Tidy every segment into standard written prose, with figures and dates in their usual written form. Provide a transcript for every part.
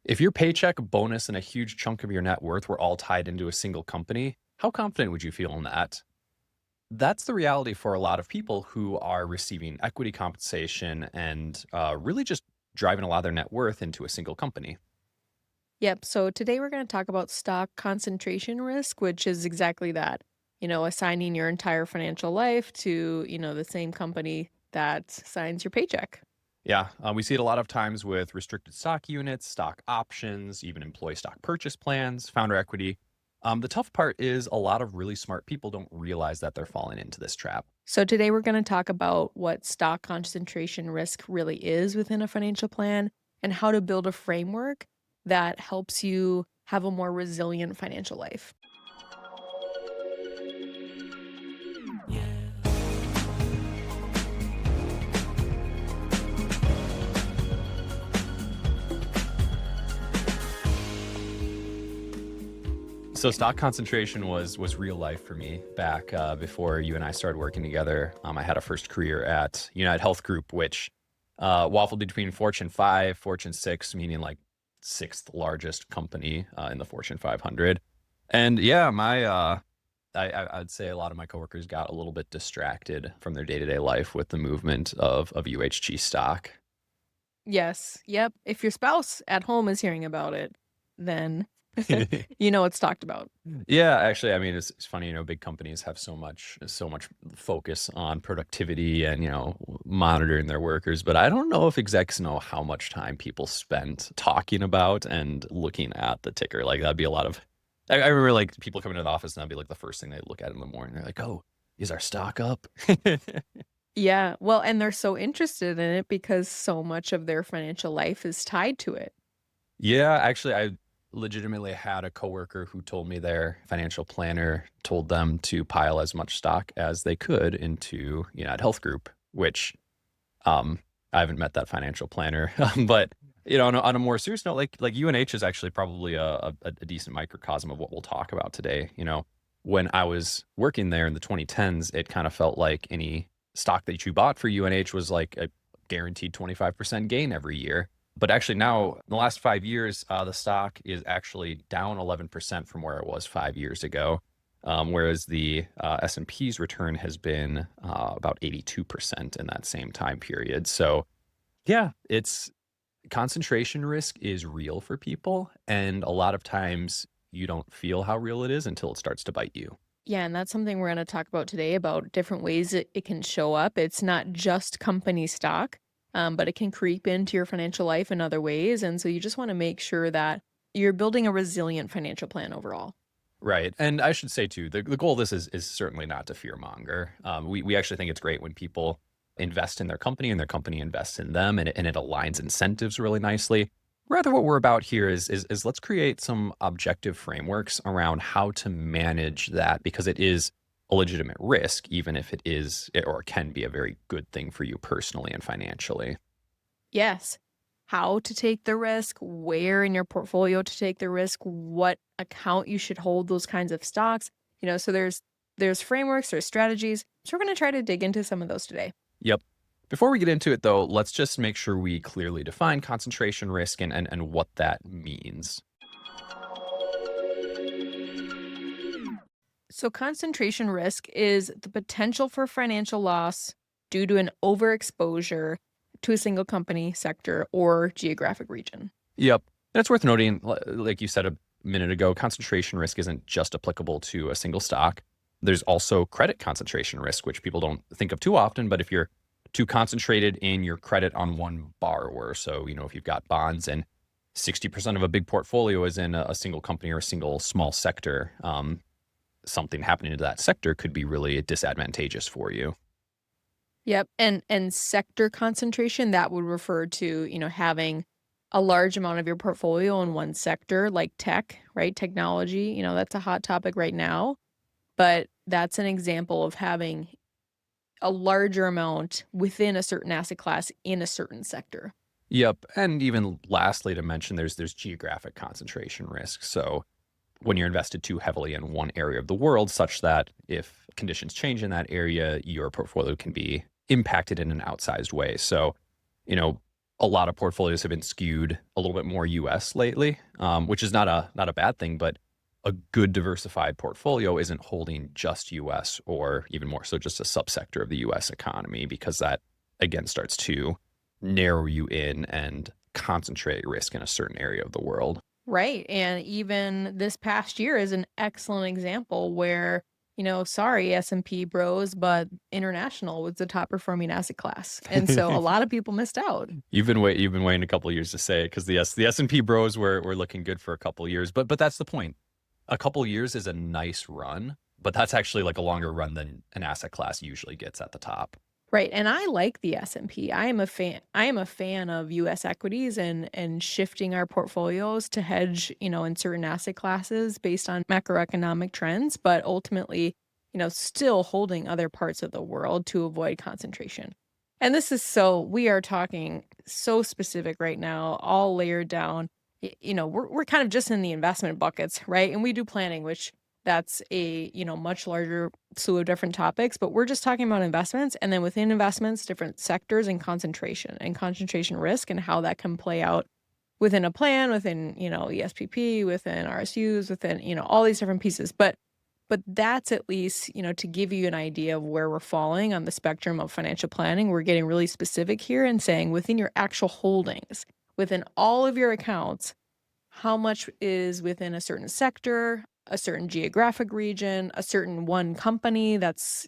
If your paycheck, bonus, and a huge chunk of your net worth were all tied into a single company, how confident would you feel in that? That's the reality for a lot of people who are receiving equity compensation and really just driving a lot of their net worth into a single company. Yep. So today we're going to talk about stock concentration risk, which is exactly that. Assigning your entire financial life to, the same company that signs your paycheck. Yeah, we see it a lot of times with restricted stock units, stock options, even employee stock purchase plans, founder equity. The tough part is a lot of really smart people don't realize that they're falling into this trap. So today we're going to talk about what stock concentration risk really is within a financial plan and how to build a framework that helps you have a more resilient financial life. So stock concentration was real life for me back before you and I started working together. I had a first career at United Health Group, which waffled between Fortune 5, Fortune 6, meaning like sixth largest company in the Fortune 500. And yeah, I'd say a lot of my coworkers got a little bit distracted from their day to day life with the movement of UHG stock. Yes. Yep. If your spouse at home is hearing about it, then you know it's talked about. Yeah, actually, I mean, it's funny, big companies have so much focus on productivity and, monitoring their workers, but I don't know if execs know how much time people spent talking about and looking at the ticker. Like that'd be a lot of I remember like people coming to the office and that'd be like the first thing they look at in the morning. They're like, "Oh, is our stock up?" Yeah. Well, and they're so interested in it because so much of their financial life is tied to it. Yeah, actually, I legitimately had a coworker who told me their financial planner told them to pile as much stock as they could into United Health Group, which um, I haven't met that financial planner, but on a more serious note, like UNH is actually probably a decent microcosm of what we'll talk about today. When I was working there in the 2010s, it kind of felt like any stock that you bought for UNH was like a guaranteed 25% gain every year. But actually now, in the last 5 years, the stock is actually down 11% from where it was 5 years ago. Whereas the S&P's return has been about 82% in that same time period. So yeah, it's concentration risk is real for people. And a lot of times you don't feel how real it is until it starts to bite you. Yeah, and that's something we're going to talk about today about different ways it can show up. It's not just company stock, but it can creep into your financial life in other ways. And so you just want to make sure that you're building a resilient financial plan overall. Right. And I should say too, the goal of this is certainly not to fear monger. We actually think it's great when people invest in their company and their company invests in them and it aligns incentives really nicely. Rather, what we're about here is let's create some objective frameworks around how to manage that because it is a legitimate risk, even if it is or can be a very good thing for you personally and financially. Yes. How to take the risk, where in your portfolio to take the risk, what account you should hold those kinds of stocks. So there's frameworks, there's strategies. So we're going to try to dig into some of those today. Yep. Before we get into it, though, let's just make sure we clearly define concentration risk and what that means. So, concentration risk is the potential for financial loss due to an overexposure to a single company, sector, or geographic region. Yep. And it's worth noting, like you said a minute ago, concentration risk isn't just applicable to a single stock. There's also credit concentration risk, which people don't think of too often. But if you're too concentrated in your credit on one borrower, so, if you've got bonds and 60% of a big portfolio is in a single company or a single small sector, something happening to that sector could be really disadvantageous for you. Yep. And sector concentration, that would refer to, having a large amount of your portfolio in one sector like tech, right? Technology, that's a hot topic right now, but that's an example of having a larger amount within a certain asset class in a certain sector. Yep. And even lastly to mention, there's geographic concentration risk. So when you're invested too heavily in one area of the world, such that if conditions change in that area, your portfolio can be impacted in an outsized way. So, you know, a lot of portfolios have been skewed a little bit more US lately, which is not a bad thing, but a good diversified portfolio isn't holding just US or even more so just a subsector of the US economy, because that again starts to narrow you in and concentrate risk in a certain area of the world. Right. And even this past year is an excellent example where, sorry, S&P bros, but international was the top performing asset class. And so a lot of people missed out. You've been waiting a couple of years to say it, because the S&P bros were looking good for a couple of years, but that's the point. A couple of years is a nice run, but that's actually like a longer run than an asset class usually gets at the top. Right, and I like the S&P. I am a fan of US equities and shifting our portfolios to hedge, in certain asset classes based on macroeconomic trends, but ultimately, still holding other parts of the world to avoid concentration. And we are talking so specific right now, all layered down. We're kind of just in the investment buckets, right? And we do planning, which that's a, much larger slew of different topics, but we're just talking about investments, and then within investments, different sectors and concentration risk and how that can play out within a plan, within, ESPP, within RSUs, within, all these different pieces. But that's at least, to give you an idea of where we're falling on the spectrum of financial planning. We're getting really specific here and saying within your actual holdings, within all of your accounts, how much is within a certain sector, a certain geographic region, a certain one company that's,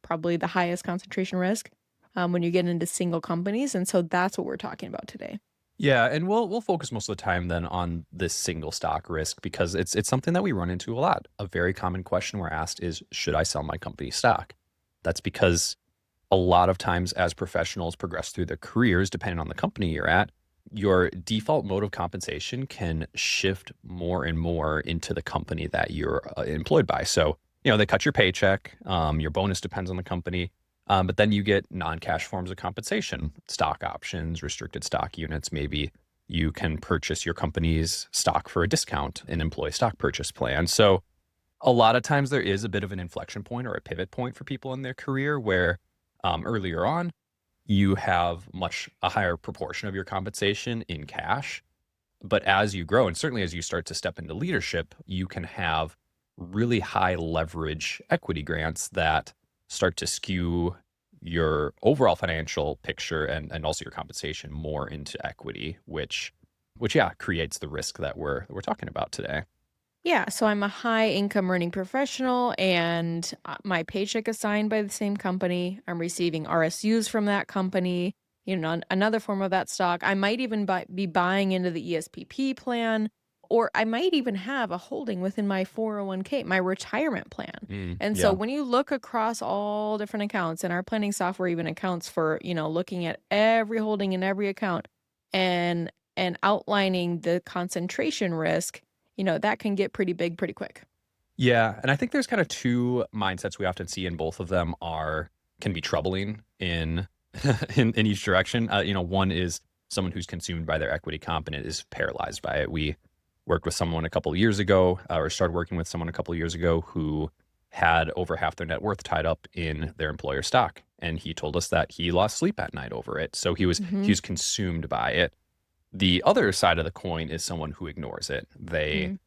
probably the highest concentration risk when you get into single companies. And so that's what we're talking about today. Yeah, and we'll focus most of the time then on this single stock risk, because it's something that we run into a lot. A very common question we're asked is, should I sell my company stock? That's because a lot of times as professionals progress through their careers, depending on the company you're at, your default mode of compensation can shift more and more into the company that you're employed by. So, they cut your paycheck, your bonus depends on the company, but then you get non-cash forms of compensation, stock options, restricted stock units. Maybe you can purchase your company's stock for a discount, an employee stock purchase plan. So a lot of times there is a bit of an inflection point or a pivot point for people in their career where earlier on, you have a higher proportion of your compensation in cash. But as you grow, and certainly as you start to step into leadership, you can have really high leverage equity grants that start to skew your overall financial picture and also your compensation more into equity, which yeah, creates the risk that we're talking about today. Yeah, so I'm a high income earning professional and my paycheck is signed by the same company. I'm receiving RSUs from that company, another form of that stock. I might even be buying into the ESPP plan, or I might even have a holding within my 401k, my retirement plan. And so Yeah. when you look across all different accounts, and our planning software even accounts for, looking at every holding in every account and outlining the concentration risk, that can get pretty big pretty quick. Yeah, and I think there's kind of two mindsets we often see, and both of them can be troubling in in each direction. One is someone who's consumed by their equity comp and is paralyzed by it. We worked with someone a couple of years ago, or started working with someone a couple of years ago, who had over half their net worth tied up in their employer stock, and he told us that he lost sleep at night over it. So he Mhm. was consumed by it. The other side of the coin is someone who ignores it. They Mhm.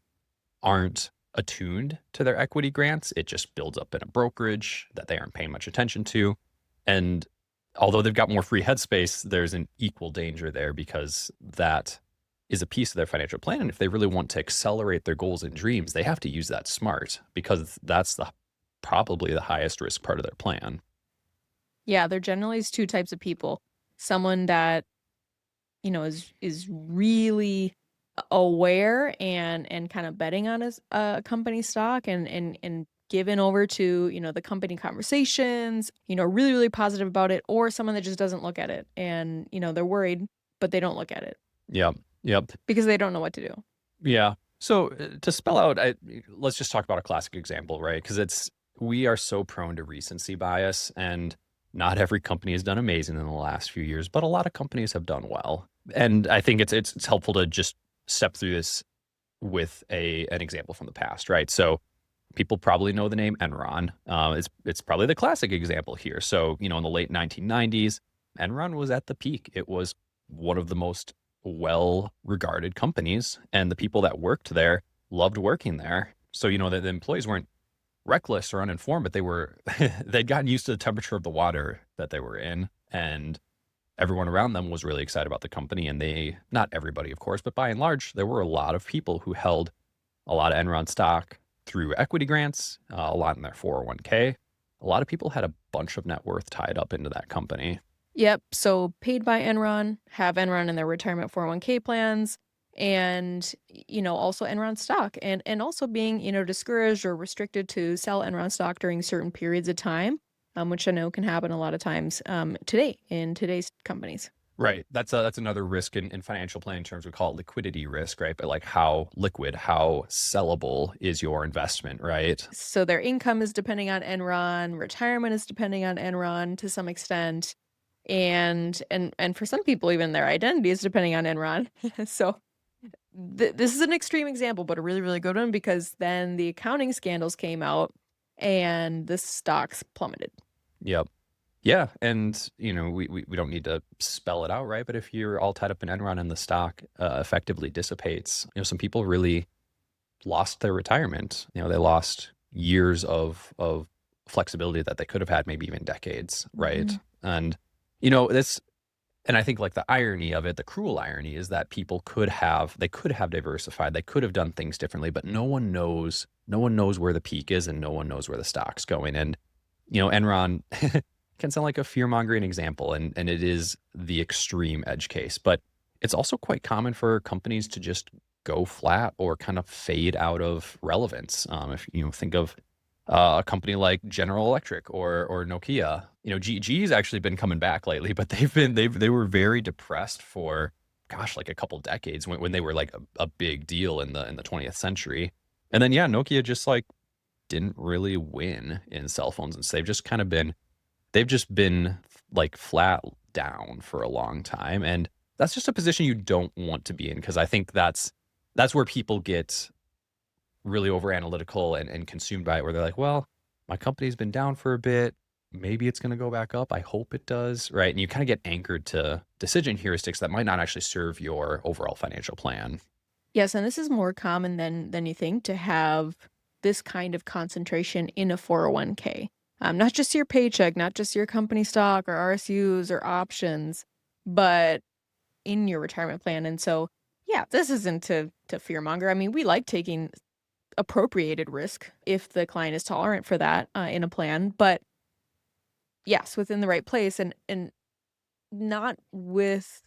aren't attuned to their equity grants. It just builds up in a brokerage that they aren't paying much attention to. And although they've got more free headspace, there's an equal danger there, because that is a piece of their financial plan. And if they really want to accelerate their goals and dreams, they have to use that smart, because that's probably the highest risk part of their plan. Yeah, there generally is two types of people. Someone that, is really aware and kind of betting on his company stock and given over to, the company conversations, really, really positive about it, or someone that just doesn't look at it and, they're worried, but they don't look at it Yep. Yep. because they don't know what to do. Yeah. So to spell out, let's just talk about a classic example, right? Because we are so prone to recency bias, and not every company has done amazing in the last few years, but a lot of companies have done well. And I think it's helpful to just step through this with an example from the past, right? So people probably know the name Enron. It's probably the classic example here. So in the late 1990s, Enron was at the peak. It was one of the most well-regarded companies, and the people that worked there loved working there. So, the employees weren't reckless or uninformed, but they'd gotten used to the temperature of the water that they were in, and everyone around them was really excited about the company. And not everybody, of course, but by and large, there were a lot of people who held a lot of Enron stock through equity grants, a lot in their 401k. A lot of people had a bunch of net worth tied up into that company. Yep. So paid by Enron, have Enron in their retirement 401k plans, and also Enron stock, and also being discouraged or restricted to sell Enron stock during certain periods of time, which I know can happen a lot of times today in today's companies. Right. That's another risk in financial planning terms. We call it liquidity risk, right? But like how liquid, how sellable is your investment, right? So their income is depending on Enron, retirement is depending on Enron to some extent, and for some people even their identity is depending on Enron. So this is an extreme example, but a really, really good one, because then the accounting scandals came out and the stocks plummeted. Yep. Yeah. And, we don't need to spell it out, right? But if you're all tied up in Enron and the stock effectively dissipates, some people really lost their retirement. They lost years of flexibility that they could have had, maybe even decades, right? Mhm. And, this, and I think like the irony of it, the cruel irony is that people could have diversified, they could have done things differently, but no one knows where the peak is and no one knows where the stock's going. And, Enron can sound like a fear-mongering example, and it is the extreme edge case, but it's also quite common for companies to just go flat or kind of fade out of relevance. If you think of a company like General Electric or Nokia, GE's actually been coming back lately, but they were very depressed for, gosh, like a couple decades when they were like a big deal in the 20th century. And then, yeah, Nokia just like didn't really win in cell phones. And so they've just been like flat down for a long time. And that's just a position you don't want to be in, because I think that's where people get really over analytical and consumed by it, where they're like, well, my company's been down for a bit. Maybe it's going to go back up. I hope it does. Right. And you kind of get anchored to decision heuristics that might not actually serve your overall financial plan. Yes, and this is more common than you think, to have this kind of concentration in a 401k. Not just your paycheck, not just your company stock or RSUs or options, but in your retirement plan. And so, yeah, this isn't to fearmonger. I mean, we like taking appropriated risk if the client is tolerant for that in a plan, but yes, within the right place, and not with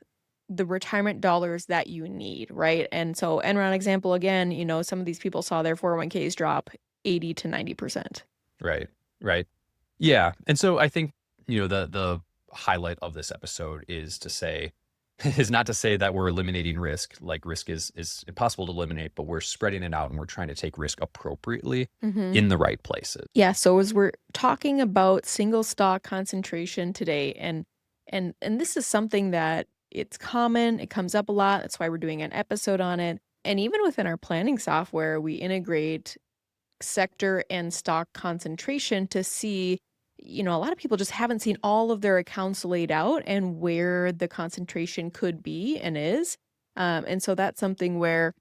the retirement dollars that you need, right? And so Enron example again, some of these people saw their 401ks drop 80 to 90%. Right. Right. Yeah. And so I think, the highlight of this episode is not to say that we're eliminating risk. Like risk is impossible to eliminate, but we're spreading it out and we're trying to take risk appropriately Mhm. in the right places. Yeah, so as we're talking about single stock concentration today, and this is something that it's common, it comes up a lot. That's why we're doing an episode on it. And even within our planning software, we integrate sector and stock concentration to see, a lot of people just haven't seen all of their accounts laid out and where the concentration could be and is. And so that's something where,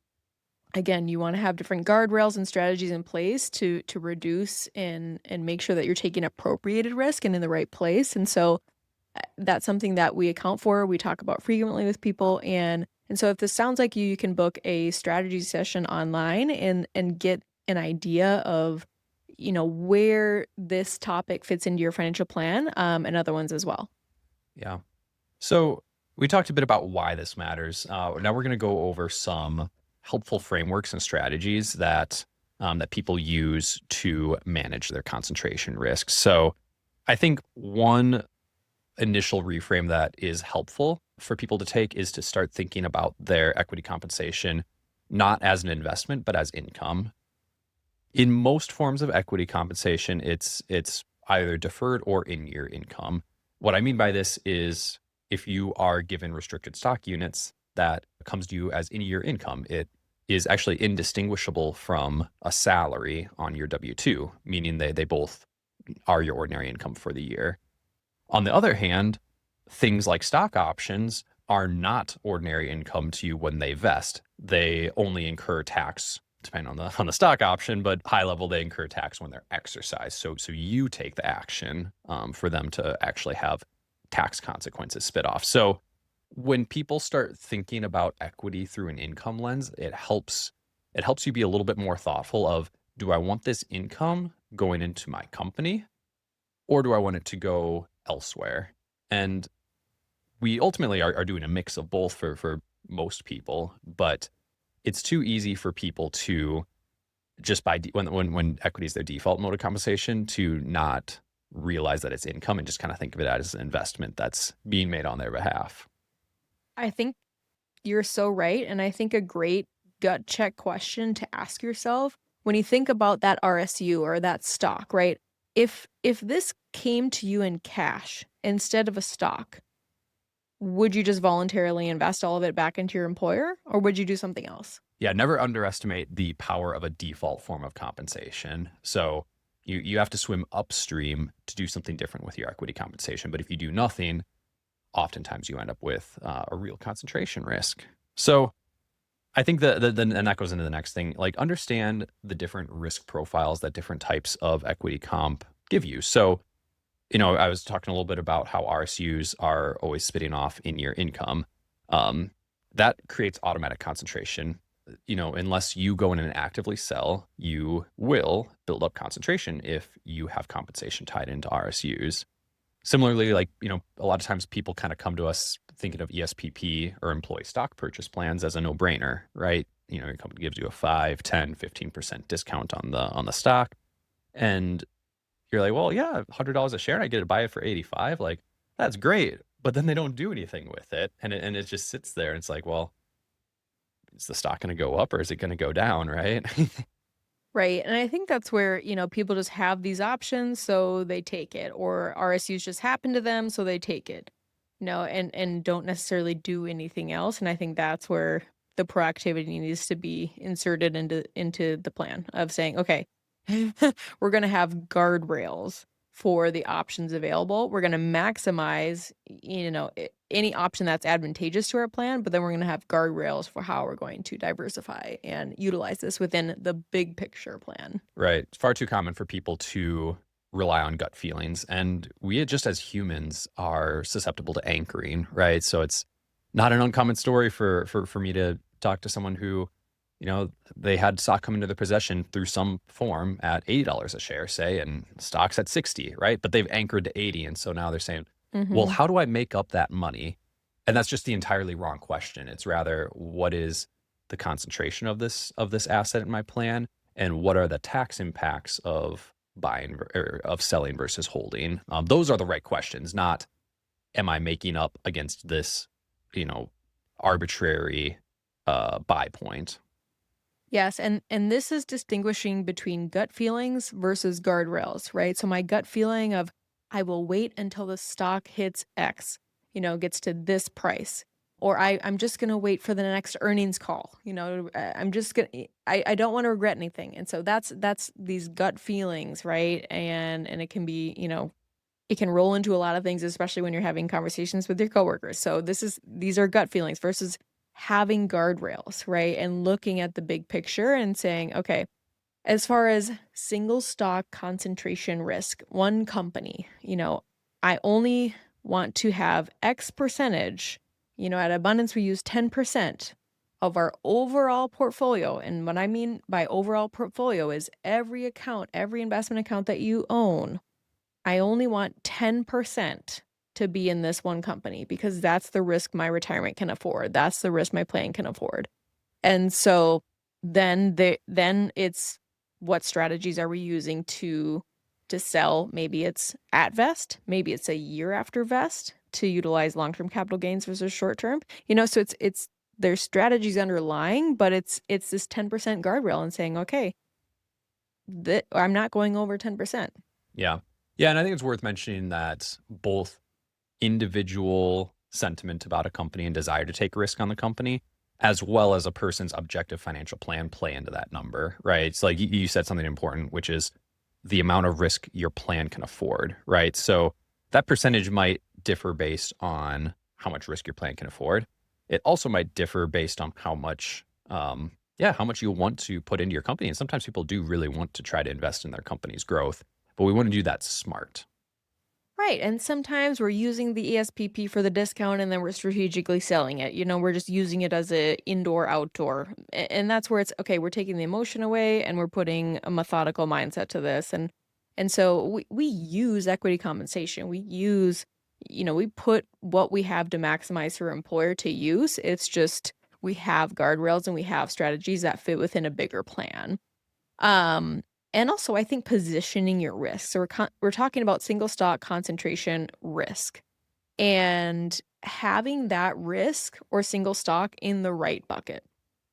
again, you want to have different guardrails and strategies in place to reduce and make sure that you're taking appropriated risk and in the right place. And so that's something that we account for. We talk about frequently with people, and so if this sounds like you can book a strategy session online and get an idea of where this topic fits into your financial plan, and other ones as well. Yeah. So we talked a bit about why this matters. Now we're going to go over some helpful frameworks and strategies that people use to manage their concentration risks. So I think one initial reframe that is helpful for people to take is to start thinking about their equity compensation not as an investment, but as income. In most forms of equity compensation, it's either deferred or in-year income. What I mean by this is if you are given restricted stock units, that comes to you as in-year income. It is actually indistinguishable from a salary on your W-2, meaning they both are your ordinary income for the year. On the other hand, things like stock options are not ordinary income to you when they vest. They only incur tax depending on the stock option, but high level they incur tax when they're exercised. So you take the action for them to actually have tax consequences spit off. So when people start thinking about equity through an income lens, it helps you be a little bit more thoughtful of, do I want this income going into my company or do I want it to go elsewhere? And we ultimately are doing a mix of both for most people, but it's too easy for people to just when equity is their default mode of compensation to not realize that it's income and just kind of think of it as an investment that's being made on their behalf. I think you're so right. And I think a great gut check question to ask yourself when you think about that RSU or that stock, right? If this came to you in cash instead of a stock, would you just voluntarily invest all of it back into your employer or would you do something else? Yeah, never underestimate the power of a default form of compensation. So you have to swim upstream to do something different with your equity compensation. But if you do nothing, oftentimes you end up with a real concentration risk. So I think and that goes into the next thing, like understand the different risk profiles that different types of equity comp give you. So, I was talking a little bit about how RSUs are always spitting off in your income. That creates automatic concentration. Unless you go in and actively sell, you will build up concentration if you have compensation tied into RSUs. Similarly, like, a lot of times people kind of come to us thinking of ESPP or employee stock purchase plans as a no-brainer, right? Your company gives you a 5, 10, 15% discount on the stock. And you're like, well, yeah, $100 a share and I get to buy it for 85. Like, that's great. But then they don't do anything with it. And it just sits there. And it's like, well, is the stock going to go up or is it going to go down, right? Right. And I think that's where, people just have these options, so they take it, or RSUs just happen to them, so they take it, and don't necessarily do anything else. And I think that's where the proactivity needs to be inserted into the plan of saying, okay, we're going to have guardrails for the options available. We're going to maximize, any option that's advantageous to our plan, but then we're going to have guardrails for how we're going to diversify and utilize this within the big picture plan. Right. It's far too common for people to rely on gut feelings. And we just as humans are susceptible to anchoring, right? So it's not an uncommon story for me to talk to someone who, they had stock come into their possession through some form at $80 a share, say, and stock's at 60, right? But they've anchored to 80. And so now they're saying, well, how do I make up that money? And that's just the entirely wrong question. It's rather, what is the concentration of this asset in my plan? And what are the tax impacts of buying or of selling versus holding? Those are the right questions, not am I making up against this, arbitrary buy point. Yes, and this is distinguishing between gut feelings versus guardrails, right? So my gut feeling of I will wait until the stock hits X, gets to this price. Or I'm just gonna wait for the next earnings call. I'm just gonna I don't want to regret anything. And so that's these gut feelings, right? And it can be, it can roll into a lot of things, especially when you're having conversations with your coworkers. So these are gut feelings versus having guardrails, right? And looking at the big picture and saying, okay, as far as single stock concentration risk, one company, I only want to have X percentage, at Abundance, we use 10% of our overall portfolio. And what I mean by overall portfolio is every account, every investment account that you own, I only want 10% to be in this one company because that's the risk my retirement can afford. That's the risk my plan can afford. And so then it's what strategies are we using to sell? Maybe it's at vest, maybe it's a year after vest to utilize long-term capital gains versus short-term. So it's there's strategies underlying, but it's this 10% guardrail and saying, okay, I'm not going over 10%. Yeah. Yeah. And I think it's worth mentioning that both individual sentiment about a company and desire to take risk on the company, as well as a person's objective financial plan, play into that number, right? It's like you said something important, which is the amount of risk your plan can afford, right? So that percentage might differ based on how much risk your plan can afford. It also might differ based on how much, how much you want to put into your company. And sometimes people do really want to try to invest in their company's growth, but we want to do that smart. Right, and sometimes we're using the ESPP for the discount and then we're strategically selling it. We're just using it as a indoor outdoor. And that's where it's okay, we're taking the emotion away and we're putting a methodical mindset to this. And so we use equity compensation. We put what we have to maximize for employer to use. It's just we have guardrails and we have strategies that fit within a bigger plan. Um, and also I think positioning your risk. So we're talking about single stock concentration risk and having that risk or single stock in the right bucket.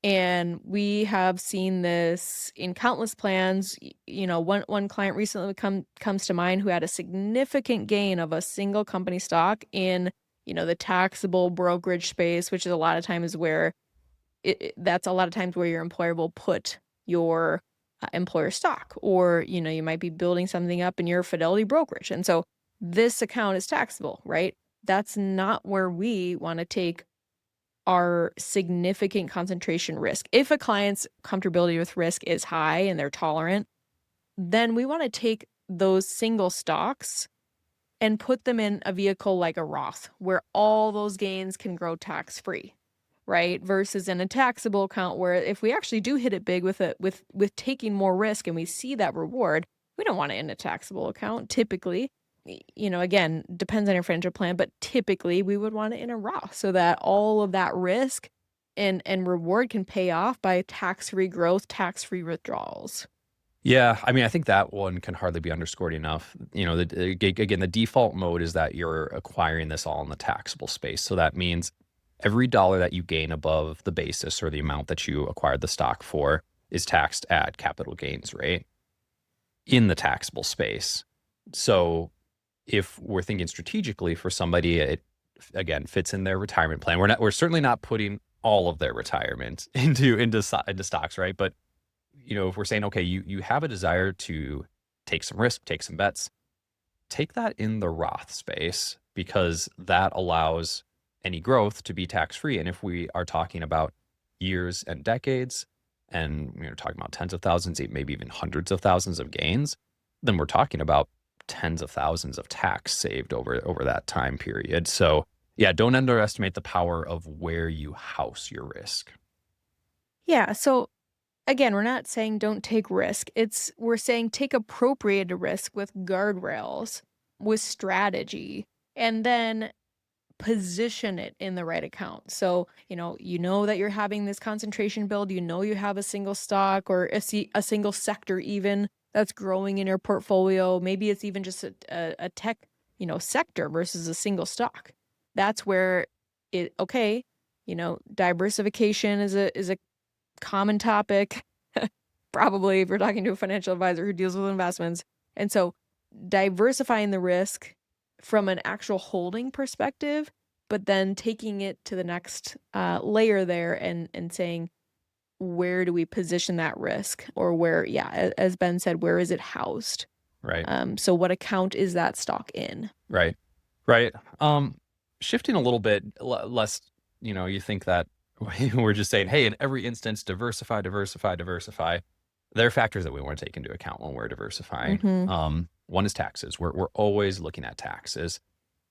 And we have seen this in countless plans. One client recently comes to mind who had a significant gain of a single company stock in, the taxable brokerage space, which is a lot of times where that's a lot of times where your employer will put your employer stock, or you might be building something up in your Fidelity brokerage, and so this account is taxable, right? That's not where we want to take our significant concentration risk. If a client's comfortability with risk is high and they're tolerant, then we want to take those single stocks and put them in a vehicle like a Roth where all those gains can grow tax free, right? Versus in a taxable account where if we actually do hit it big with taking more risk and we see that reward, we don't want it in a taxable account typically. Again, depends on your financial plan, but typically we would want it in a Roth so that all of that risk and reward can pay off by tax-free growth, tax-free withdrawals. Yeah, I mean, I think that one can hardly be underscored enough. Again, the default mode is that you're acquiring this all in the taxable space. So that means every dollar that you gain above the basis or the amount that you acquired the stock for is taxed at capital gains rate in the taxable space. So if we're thinking strategically for somebody, it again fits in their retirement plan. We're certainly not putting all of their retirement into stocks, right? But if we're saying, okay, you have a desire to take some risk, take some bets, take that in the Roth space because that allows any growth to be tax free. And if we are talking about years and decades, and talking about tens of thousands, maybe even hundreds of thousands of gains, then we're talking about tens of thousands of tax saved over that time period. So yeah, don't underestimate the power of where you house your risk. Yeah, so again, we're not saying don't take risk. We're saying take appropriate risk with guardrails, with strategy, and then position it in the right account. So, you know that you're having this concentration build, you have a single stock or a single sector even that's growing in your portfolio. Maybe it's even just a tech, sector versus a single stock. That's where diversification is a common topic, probably if you're talking to a financial advisor who deals with investments. And so diversifying the risk from an actual holding perspective, but then taking it to the next layer there and saying, where do we position that risk? Or where, yeah, as Ben said, where is it housed? Right. So what account is that stock in? Right. Shifting a little bit less, you think that we're just saying, hey, in every instance, diversify, diversify, diversify. There are factors that we want to take into account when we're diversifying. Mm-hmm. One is taxes. We're always looking at taxes.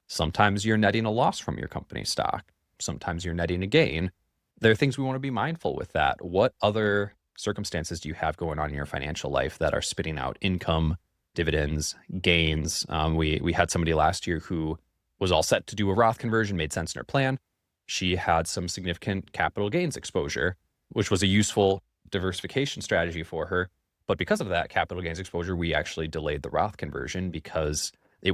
Sometimes you're netting a loss from your company stock. Sometimes you're netting a gain. There are things we want to be mindful with that. What other circumstances do you have going on in your financial life that are spitting out income, dividends, gains? We had somebody last year who was all set to do a Roth conversion, made sense in her plan. She had some significant capital gains exposure, which was a useful diversification strategy for her. But because of that capital gains exposure, we actually delayed the Roth conversion because it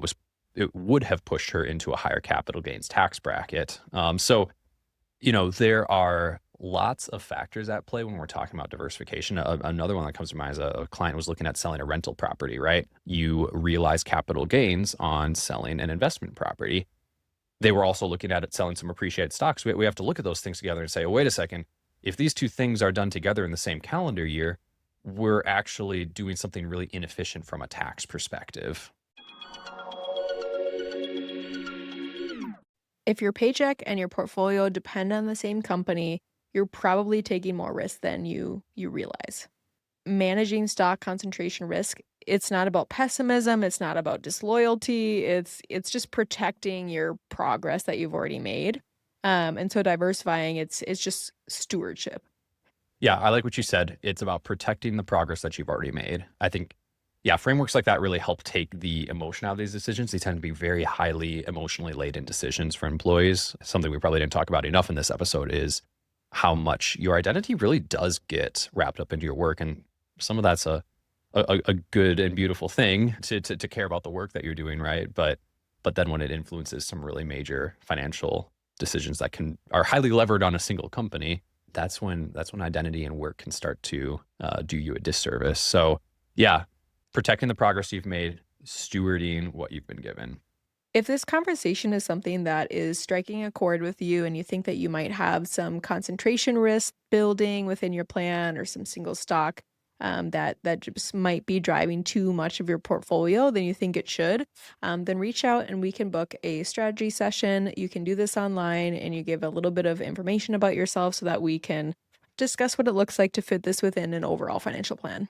would have pushed her into a higher capital gains tax bracket. So there are lots of factors at play when we're talking about diversification. Another one that comes to mind is a client was looking at selling a rental property, right? You realize capital gains on selling an investment property. They were also looking at selling some appreciated stocks. We have to look at those things together and say, oh, wait a second. If these two things are done together in the same calendar year, we're actually doing something really inefficient from a tax perspective. If your paycheck and your portfolio depend on the same company, you're probably taking more risk than you realize. Managing stock concentration risk, it's not about pessimism, it's not about disloyalty, it's just protecting your progress that you've already made. And so diversifying, it's just stewardship. Yeah, I like what you said. It's about protecting the progress that you've already made. I think, yeah, frameworks like that really help take the emotion out of these decisions. They tend to be very highly emotionally laden decisions for employees. Something we probably didn't talk about enough in this episode is how much your identity really does get wrapped up into your work. And some of that's a good and beautiful thing to care about the work that you're doing, right? But then when it influences some really major financial decisions that are highly levered on a single company, that's when identity and work can start to do you a disservice. So yeah, protecting the progress you've made, stewarding what you've been given. If this conversation is something that is striking a chord with you and you think that you might have some concentration risk building within your plan or some single stock that just might be driving too much of your portfolio than you think it should, then reach out and we can book a strategy session. You can do this online and you give a little bit of information about yourself so that we can discuss what it looks like to fit this within an overall financial plan.